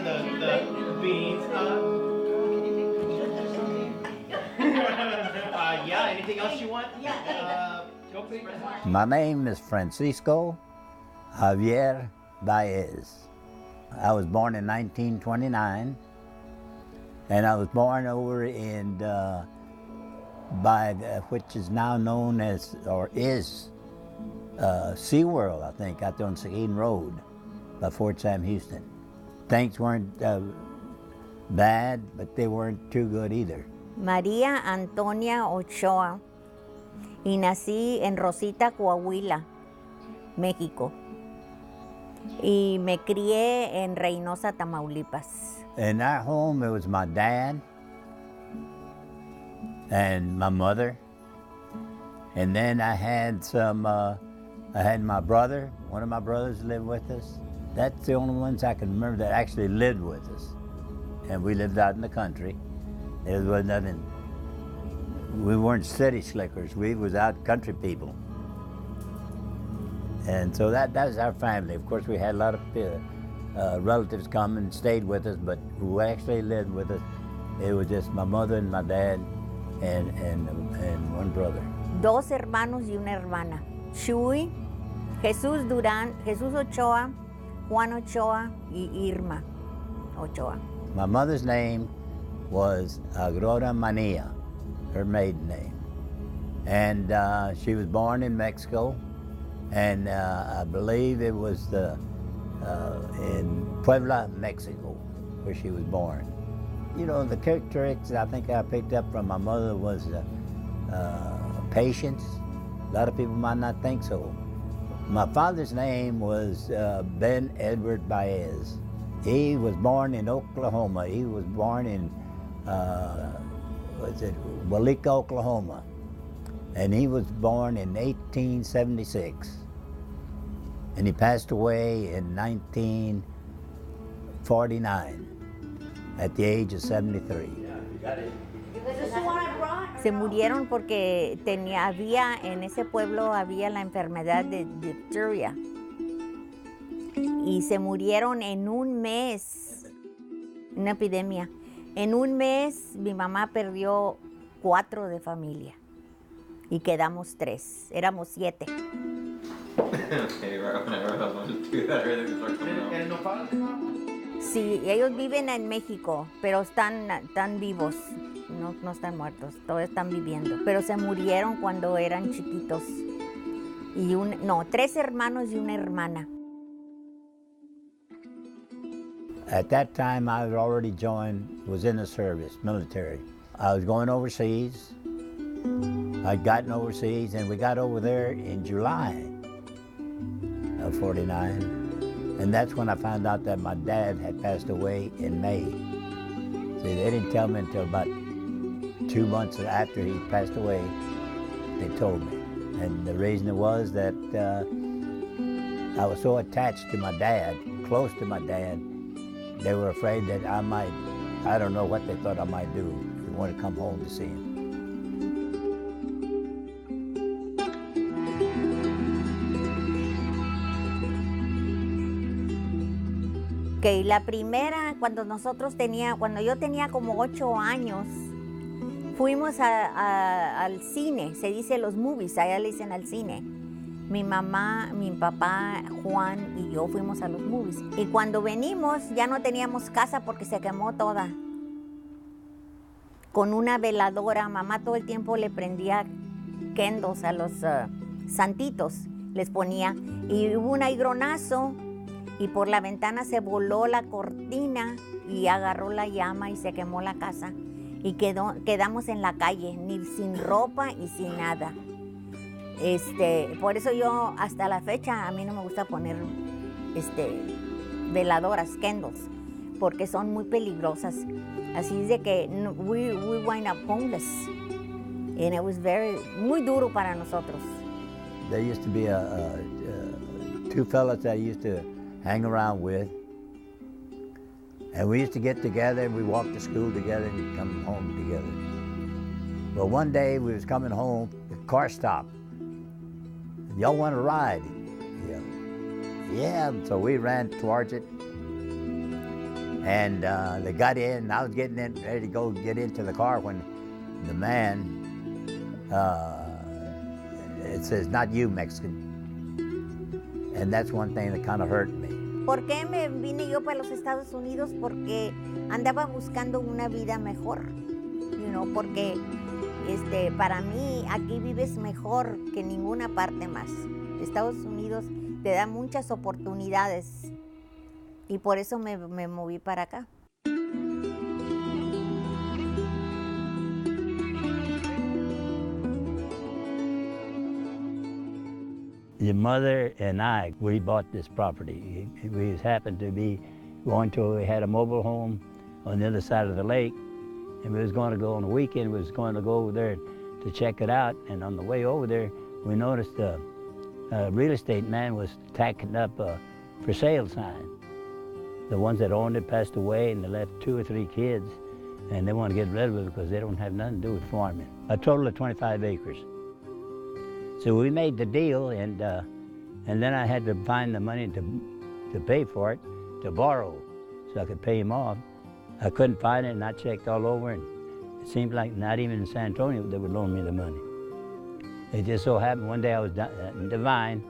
the beans. Yeah, anything else you want? Go please. My name is Francisco Javier Baez. I was born in 1929, and I was born over in which is now known as, or is, SeaWorld, I think, out there on Seguin Road by Fort Sam Houston. Things weren't bad, but they weren't too good either. María Antonia Ochoa, y nací en Rosita, Coahuila, México. Y me crié en Reynosa, Tamaulipas. In our home, it was my dad and my mother, and then I had my brother. One of my brothers lived with us. That's the only ones I can remember that actually lived with us. And we lived out in the country. There was nothing. We weren't city slickers. We was out country people. And so that was our family. Of course, we had a lot of relatives come and stayed with us, but who actually lived with us, it was just my mother and my dad and one brother. Dos hermanos y una hermana. Chuy, Jesús Durán, Jesús Ochoa, Juan Ochoa y Irma Ochoa. My mother's name was Aurora Mania, her maiden name. And she was born in Mexico, and I believe it was in Puebla, Mexico, where she was born. You know, the characteristics I think I picked up from my mother was patience. A lot of people might not think so. My father's name was Ben Edward Baez. He was born in Oklahoma. He was born in Waulica, Oklahoma. And he was born in 1876. And he passed away in 1949 at the age of 73. Se murieron porque había en ese pueblo había la enfermedad de diphtheria. Y se murieron en un mes, una epidemia. En un mes mi mamá perdió 4 de familia y quedamos 3, éramos 7. Sí, ellos viven en México, pero están vivos, no están muertos, todavía están viviendo. Pero se murieron cuando eran chiquitos. Y 3 hermanos y una hermana. At that time, I was already was in the service, military. I was going overseas. I'd gotten overseas, and we got over there in July of 49. And that's when I found out that my dad had passed away in May. See, they didn't tell me until about 2 months after he passed away, they told me. And the reason it was that I was so attached to my dad, close to my dad, they were afraid that I don't know what they thought I might do. They wanted to come home to see him. Que la primera, cuando yo tenía como 8 años, fuimos al cine, se dice los movies, allá le dicen al cine. Mi mamá, mi papá, Juan y yo fuimos a los movies. Y cuando venimos ya no teníamos casa porque se quemó toda. Con una veladora, mamá todo el tiempo le prendía candles a los santitos, les ponía. Y hubo un aigronazo y por la ventana se voló la cortina y agarró la llama y se quemó la casa. Y quedamos en la calle, ni sin ropa y sin nada. Por eso yo hasta la fecha a mí no me gusta poner veladoras, candles, porque son muy peligrosas. Así es de que we wind up homeless. And it was muy duro para nosotros. There used to be 2 fellas that I used to hang around with. And we used to get together and we walked to school together and come home together. Well, one day we was coming home, the car stopped. Y'all want to ride? Yeah. So we ran towards it. And they got in, and I was getting in, ready to go get into the car when the man, it says, "Not you, Mexican." And that's one thing that kind of hurt me. ¿Por qué me vine yo para los Estados Unidos? Porque andaba buscando una vida mejor, porque para mí aquí vives mejor que en ninguna parte más. Estados Unidos te da muchas oportunidades y por eso me moví para acá. Your mother and I, we bought this property. We happened to be we had a mobile home on the other side of the lake, and we was going to go on the weekend, we was going to go over there to check it out, and on the way over there, we noticed a real estate man was tacking up a for sale sign. The ones that owned it passed away, and they left 2 or 3 kids, and they want to get rid of it because they don't have nothing to do with farming. A total of 25 acres. So we made the deal, and then I had to find the money to pay for it, to borrow, so I could pay him off. I couldn't find it, and I checked all over, and it seemed like not even in San Antonio they would loan me the money. It just so happened one day I was in Divine,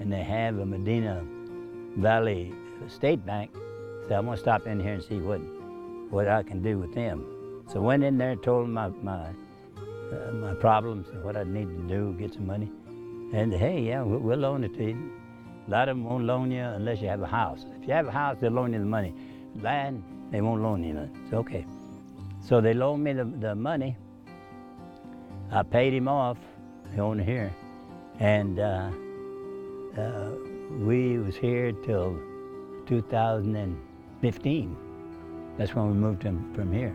and they have a Medina Valley State Bank, so I'm gonna stop in here and see what I can do with them. So I went in there and told them my problems and what I need to do, get some money. And hey, yeah, we'll loan it to you. A lot of them won't loan you unless you have a house. If you have a house, they'll loan you the money. Land, they won't loan you nothing. It's okay. So they loaned me the money. I paid him off, the owner here. And we was here till 2015. That's when we moved from here,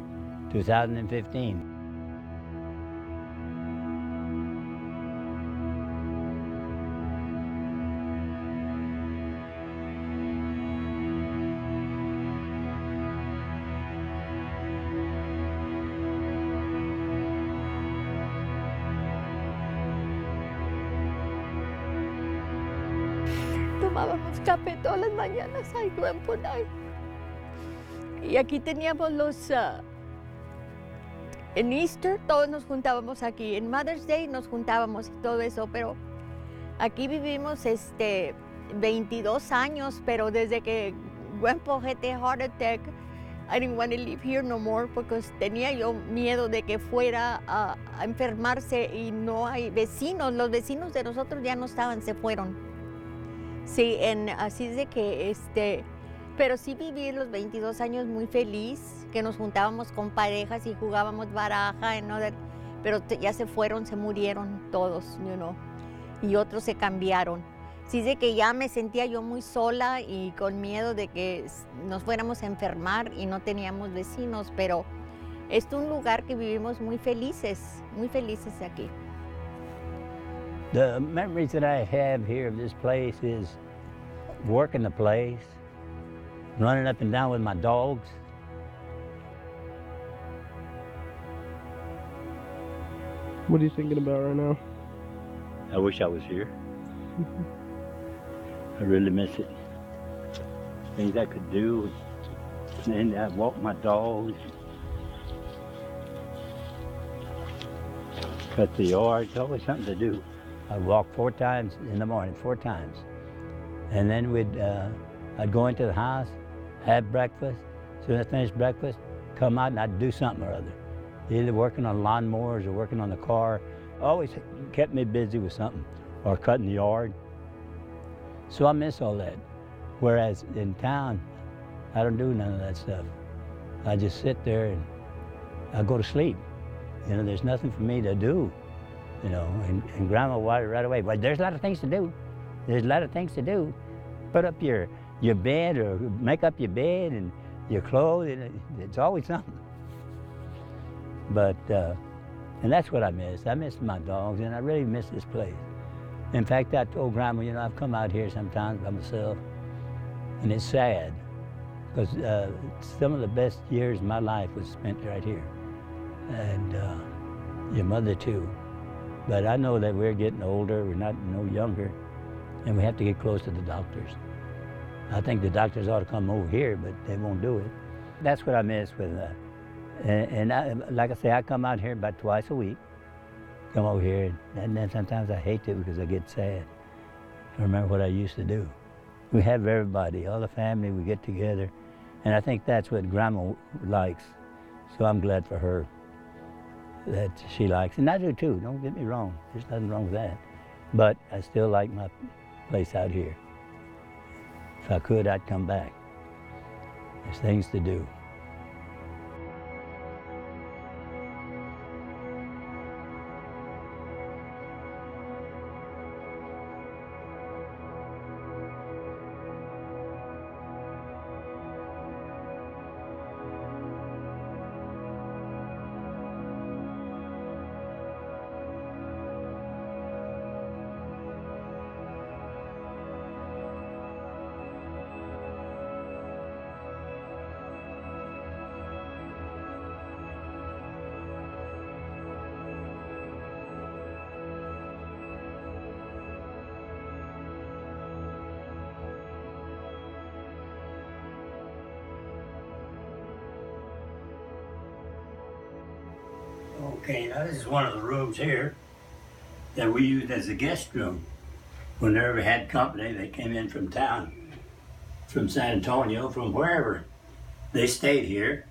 2015. Tomábamos café todas las mañanas ahí en ahí. Y aquí teníamos en Easter todos nos juntábamos aquí, en Mother's Day nos juntábamos y todo eso, pero aquí vivimos 22 años, pero desde que Grandpa had a heart attack, I didn't want to live here no more, porque tenía yo miedo de que fuera a enfermarse y no hay vecinos, los vecinos de nosotros ya no estaban, se fueron. Sí, así es de que, pero sí viví los 22 años muy feliz, que nos juntábamos con parejas y jugábamos baraja, pero ya se fueron, se murieron todos, y otros se cambiaron. Sí es de que ya me sentía yo muy sola y con miedo de que nos fuéramos a enfermar y no teníamos vecinos, pero es un lugar que vivimos muy felices aquí. The memories that I have here of this place is working the place, running up and down with my dogs. What are you thinking about right now? I wish I was here. I really miss it. Things I could do, and I walk my dogs, cut the yard. It's always something to do. I'd walk 4 times in the morning, 4 times. And then I'd go into the house, have breakfast. As soon as I finished breakfast, come out and I'd do something or other. Either working on lawnmowers or working on the car. Always kept me busy with something, or cutting the yard. So I miss all that. Whereas in town, I don't do none of that stuff. I just sit there and I go to sleep. There's nothing for me to do. And Grandma right away, well, there's a lot of things to do. There's a lot of things to do. Put up your bed, or make up your bed and your clothes, and it's always something. But, and that's what I miss. I miss my dogs, and I really miss this place. In fact, I told Grandma, I've come out here sometimes by myself, and it's sad, because some of the best years of my life was spent right here. And your mother too. But I know that we're getting older, we're not no younger, and we have to get close to the doctors. I think the doctors ought to come over here, but they won't do it. That's what I miss with and like I say, I come out here about twice a week. Come over here, and then sometimes I hate to because I get sad. I remember what I used to do. We have everybody, all the family, we get together, and I think that's what Grandma likes. So I'm glad for her that she likes, and I do too, don't get me wrong, there's nothing wrong with that. But I still like my place out here. If I could, I'd come back. There's things to do. Okay, now this is one of the rooms here that we used as a guest room. Whenever we had company, they came in from town, from San Antonio, from wherever. They stayed here,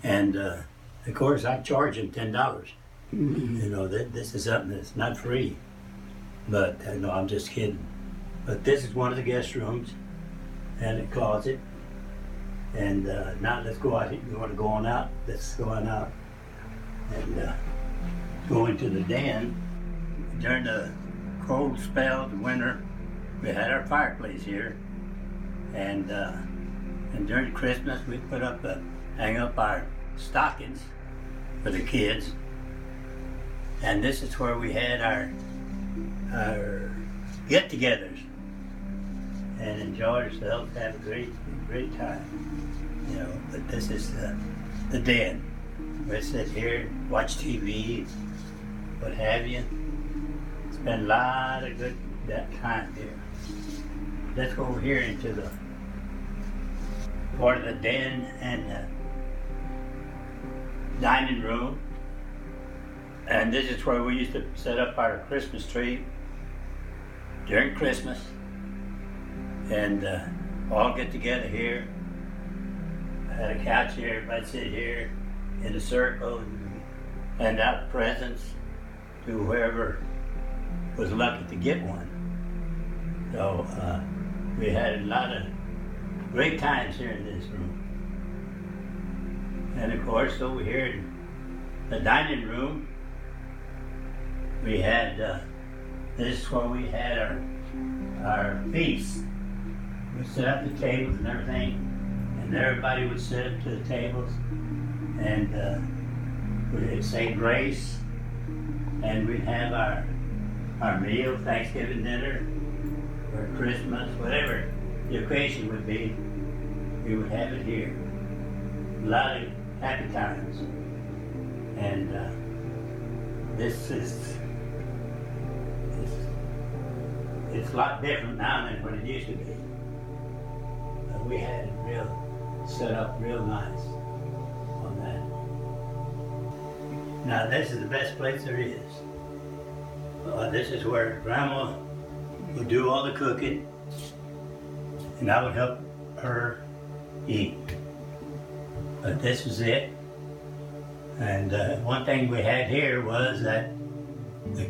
and of course I charge them $10. You know, this is something that's not free. But no, I'm just kidding. But this is one of the guest rooms, and a closet. And now let's go out. You want to go on out? Let's go on out. And go into the den. During the cold spell, the winter, we had our fireplace here, and during Christmas we put up hang up our stockings for the kids, and this is where we had our get-togethers and enjoy ourselves, have a great time, you know. But this is the den. We sit here, watch TV, what have you. Spend a lot of good time here. Let's go over here into the part of the den and the dining room. And this is where we used to set up our Christmas tree during Christmas. And all get together here. I had a couch here, everybody sit here in a circle and hand out presents to whoever was lucky to get one. So we had a lot of great times here in this room. And of course over here in the dining room, we had, this is where we had our feast. We set up the tables and everything, and everybody would sit up to the tables, and we'd say grace, and we'd have our meal, Thanksgiving dinner, or Christmas, whatever the occasion would be, we would have it here. A lot of happy times. And this is, it's a lot different now than what it used to be. We had it set up real nice on that. Now this is the best place there is. This is where Grandma would do all the cooking, and I would help her eat. But this was it. And one thing we had here was that the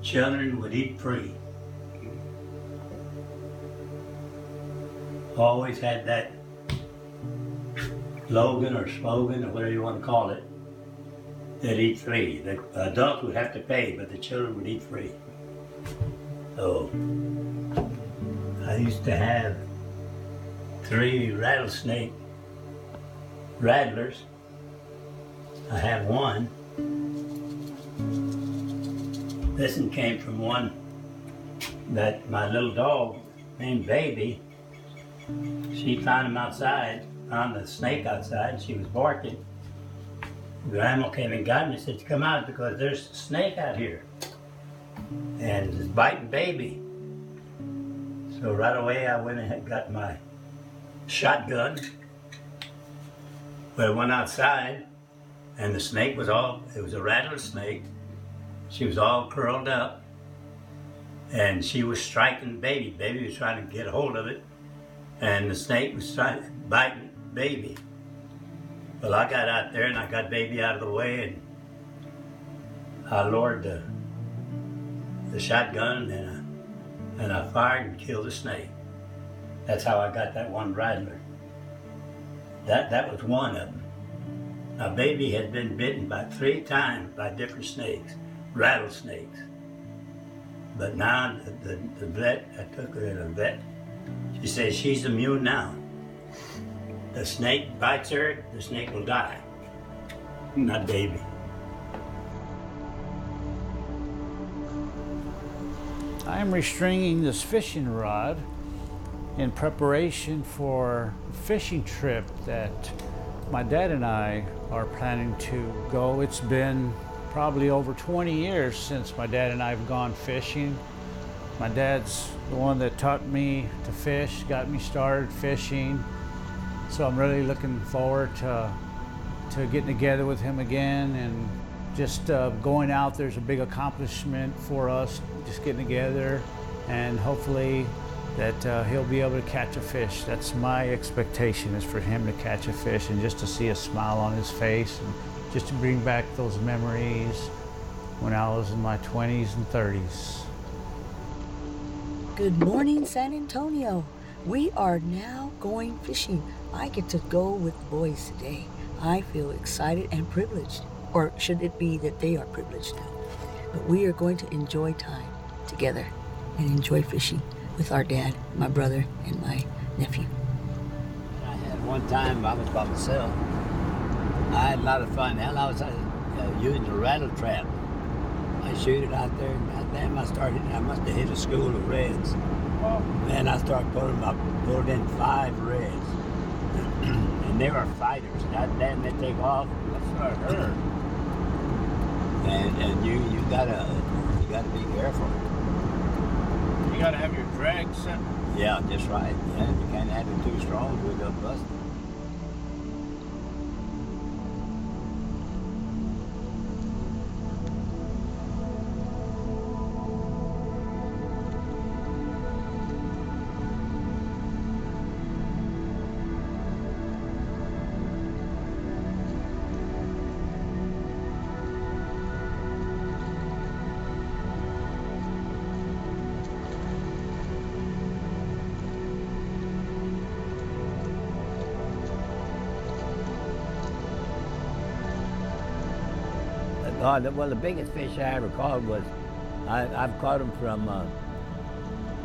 children would eat free. Always had that slogan or slogan or whatever you want to call it, that eat free. The adults would have to pay, but the children would eat free. So I used to have 3 rattlesnake rattlers. I have one. This one came from one that my little dog named Baby, she found him outside, found the snake outside, and she was barking. Grandma came and got me and said, "Come out because there's a snake out here. And it's biting Baby." So right away I went and got my shotgun Well, I went outside, and the snake was it was a rattlesnake. She was all curled up, and she was striking baby. Baby was trying to get a hold of it, and the snake was biting baby. Well, I got out there, and I got baby out of the way, and I lowered the shotgun, and I fired and killed the snake. That's how I got that one rattler. That was one of them. Now, baby had been bitten by 3 times by different snakes, rattlesnakes. But now the vet, I took her to the vet. She says she's immune now. The snake bites her, the snake will die, not baby. I am restringing this fishing rod in preparation for a fishing trip that my dad and I are planning to go. It's been probably over 20 years since my dad and I have gone fishing. My dad's the one that taught me to fish, got me started fishing. So I'm really looking forward to getting together with him again, and just going out there's a big accomplishment for us, just getting together, and hopefully that he'll be able to catch a fish. That's my expectation, is for him to catch a fish and just to see a smile on his face, and just to bring back those memories when I was in my 20s and 30s. Good morning, San Antonio. We are now going fishing. I get to go with the boys today. I feel excited and privileged. Or should it be that they are privileged now? But we are going to enjoy time together and enjoy fishing with our dad, my brother, and my nephew. I had one time I was by myself. I had a lot of fun. Hell, I was using a rattle trap. I shoot it out there, and goddamn, I must have hit a school of reds. Wow. Then I started pulled in 5 reds. And they were fighters. Goddamn, they take off. That's what I heard. And you gotta be careful. You gotta have your drag set. Yeah, just right. Yeah, you can't have it too strong, we'll go busted. Well, the biggest fish I ever caught was, I've caught them from,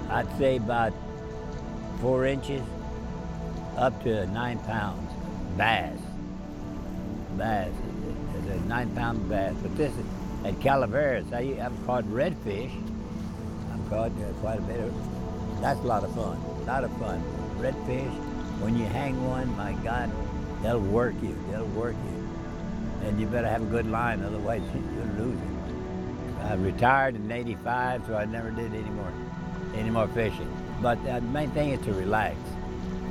I'd say about 4 inches up to 9 pounds. Baez. Baez. It's a 9-pound bass. But this is at Calaveras. I've caught redfish. I've caught quite a bit of. That's a lot of fun. A lot of fun. Redfish. When you hang one, my God, they'll work you. They'll work you. And you better have a good line, otherwise you'll lose it. I retired in '85, so I never did any more fishing. But the main thing is to relax.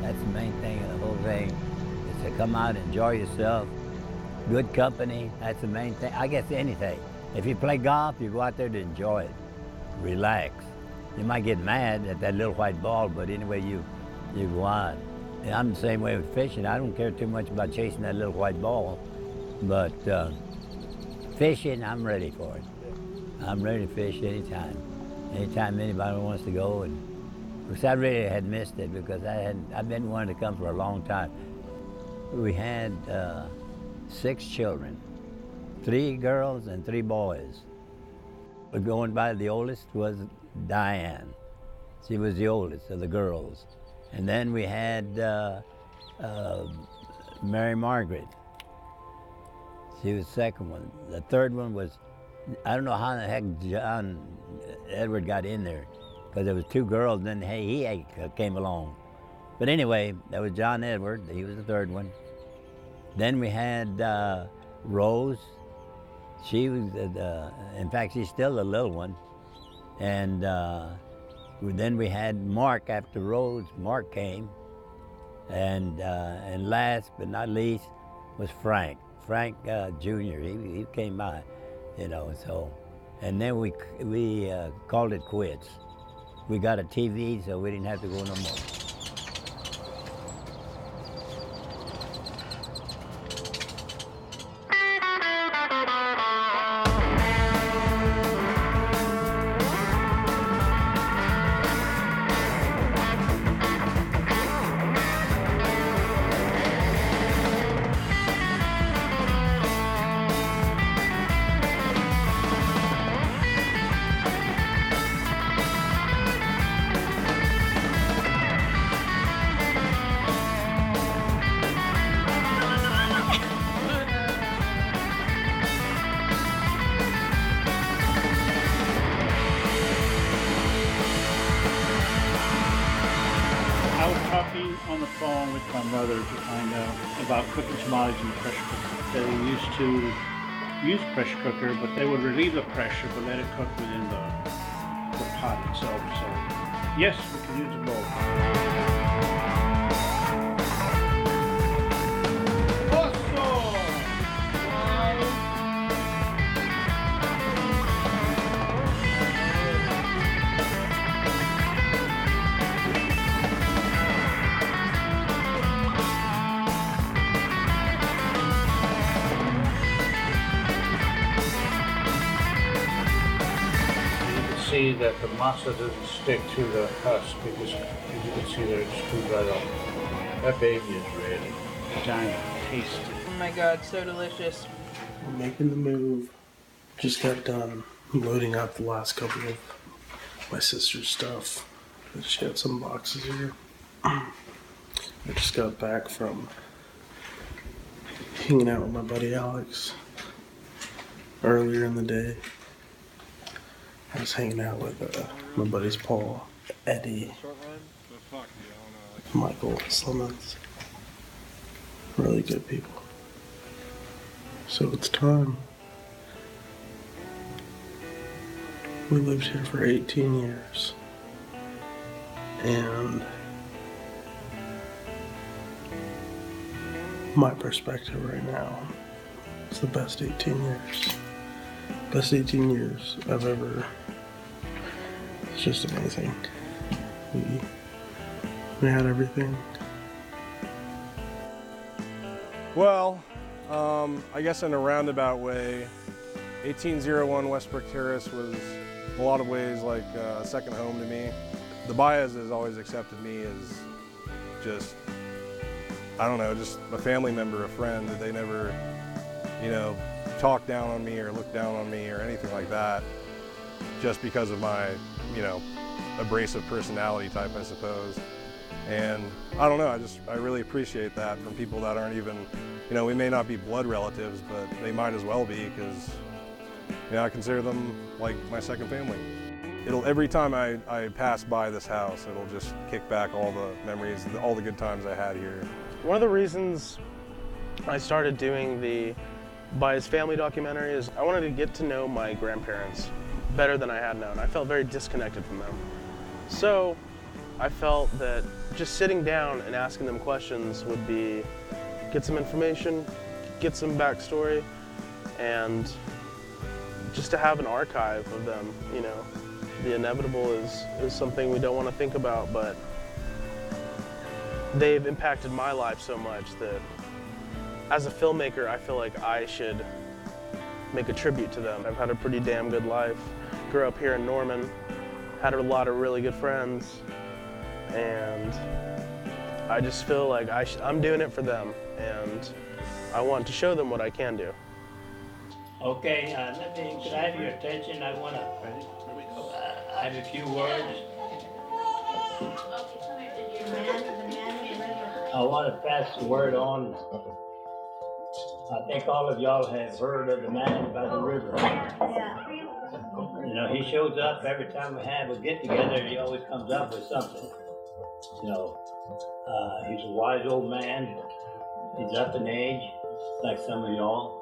That's the main thing of the whole thing, is to come out and enjoy yourself. Good company, that's the main thing. I guess anything. If you play golf, you go out there to enjoy it. Relax. You might get mad at that little white ball, but anyway, you go on. And I'm the same way with fishing. I don't care too much about chasing that little white ball. But fishing, I'm ready for it. I'm ready to fish anytime. Anytime anybody wants to go. And because I really had missed it, because I've been wanting to come for a long time. We had 6 children, 3 girls and 3 boys. But going by, the oldest was Diane. She was the oldest of the girls. And then we had Mary Margaret. She was the second one. The third one was, I don't know how the heck John Edward got in there, because there was 2 girls, and then he came along. But anyway, that was John Edward. He was the third one. Then we had Rose. She was, in fact, she's still the little one. And then we had Mark after Rose. Mark came. And last but not least, was Frank. Frank Jr. He came by, so. And then we called it quits. We got a TV, so we didn't have to go no more. I was talking on the phone with my mother to find out about cooking tamales in the pressure cooker. They used to use pressure cooker, but they would relieve the pressure but let it cook within the pot itself. So yes, we can use them both. See that the masa doesn't stick to the husk because, as you can see there, it's screwed right up. That baby is ready. Giant, tasty. Oh my God, so delicious. We're making the move. Just got done loading up the last couple of my sister's stuff. I just got some boxes here. I just got back from hanging out with my buddy Alex earlier in the day. I was hanging out with my buddies Paul, Eddie, Michael, Slimmons. Really good people. So it's time. We lived here for 18 years. And my perspective right now is the best 18 years. Best 18 years I've ever. It's just amazing. We had everything. Well, I guess in a roundabout way, 1801 Westbrook Terrace was in a lot of ways like a second home to me. The Baez has always accepted me as just, I don't know, just a family member, a friend, that they never, talk down on me or look down on me or anything like that, just because of my, abrasive personality type, I suppose. And I don't know, I really appreciate that from people that aren't even, we may not be blood relatives, but they might as well be, because, I consider them like my second family. Every time I pass by this house, it'll just kick back all the memories, all the good times I had here. One of the reasons I started doing the Baez family documentary is I wanted to get to know my grandparents better than I had known. I felt very disconnected from them. So I felt that just sitting down and asking them questions would be, get some information, get some backstory, and just to have an archive of them, The inevitable is something we don't want to think about, but they've impacted my life so much that as a filmmaker, I feel like I should make a tribute to them. I've had a pretty damn good life. Grew up here in Norman, had a lot of really good friends, and I just feel like I'm doing it for them, and I want to show them what I can do. Okay, could I have your attention? I want to, I have a few words. I want to pass the word on. I think all of y'all have heard of the man by the river. He shows up every time we have a get-together. He always comes up with something. He's a wise old man. He's up in age, like some of y'all.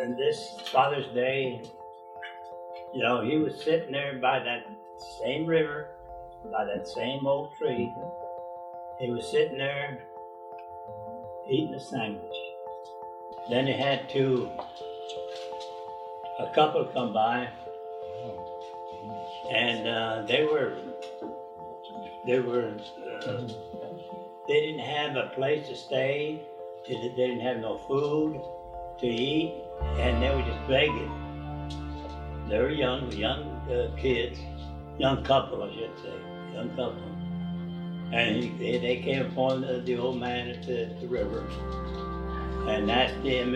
And this Father's Day, he was sitting there by that same river, by that same old tree. He was sitting there eating a sandwich. Then he had a couple come by, and they didn't have a place to stay. They didn't have no food to eat, and they were just begging. They were young kids, young couple, I should say, young couple. And they came upon the old man at the river and asked him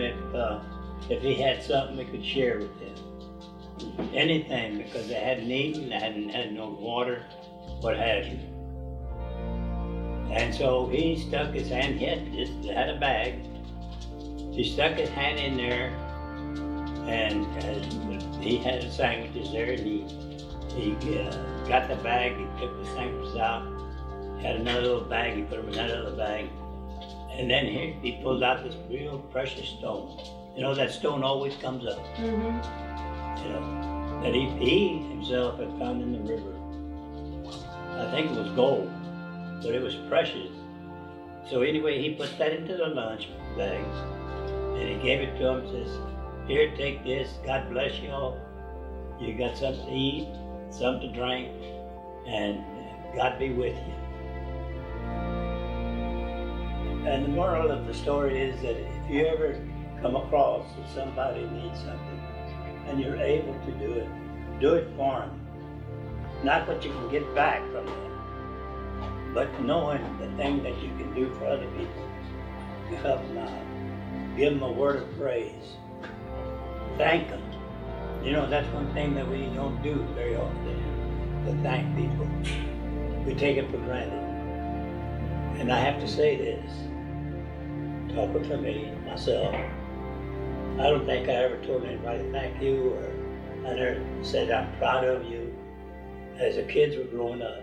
if he had something they could share with them. Anything, because they hadn't eaten, they hadn't had no water, what have you. And so he stuck his hand, he had a bag. He stuck his hand in there, and he had the sandwiches there, and he got the bag, he took the sandwiches out, had another little bag, he put them in that other bag, and then he pulled out this real precious stone. You know, that stone always comes up. Mm-hmm. You know, that he himself had found in the river. I think it was gold, but it was precious. So anyway, he put that into the lunch bag, and he gave it to him, says, "Here, take this, God bless you all. You got something to eat, something to drink, and God be with you." And the moral of the story is that if you ever come across that somebody needs something, and you're able to do it for them. Not what you can get back from them, but knowing the thing that you can do for other people. You help them out. Give them a word of praise. Thank them. You know, that's one thing that we don't do very often, to thank people. We take it for granted. And I have to say this, talking for me, myself, I don't think I ever told anybody thank you, or I never said I'm proud of you. As the kids were growing up,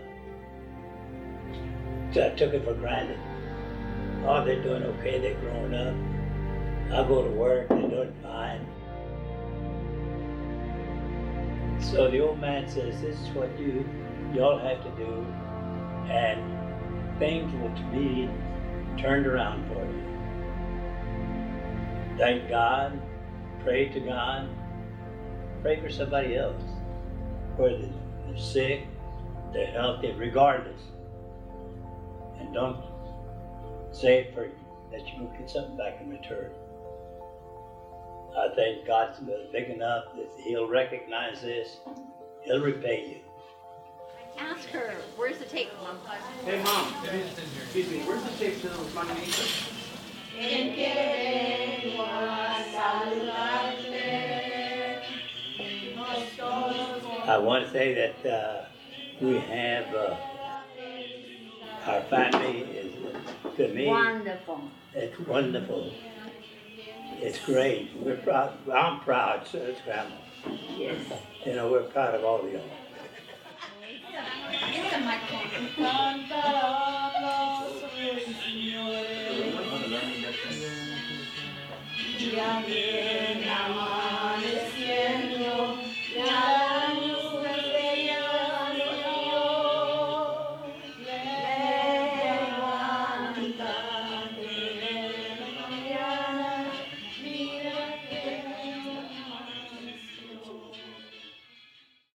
so I took it for granted. Oh, they're doing okay, they're growing up. I go to work, they're doing fine. So the old man says, this is what y'all have to do, and things will be turned around for you. Thank God, pray to God, pray for somebody else, whether they're sick, they're healthy, regardless. And don't say it for you, that you will get something back in return. I think God's big enough that He'll recognize this, He'll repay you. Ask her, where's the tape, Mom? Hey, Mom, excuse me, where's the tape to those Manganitas? I want to say that we have, our family is, to me, Wonderful. it's wonderful. It's great. We're proud. I'm proud, so it's Grandma. Yes. You know, we're proud of all of y'all. Get the microphone. Yeah.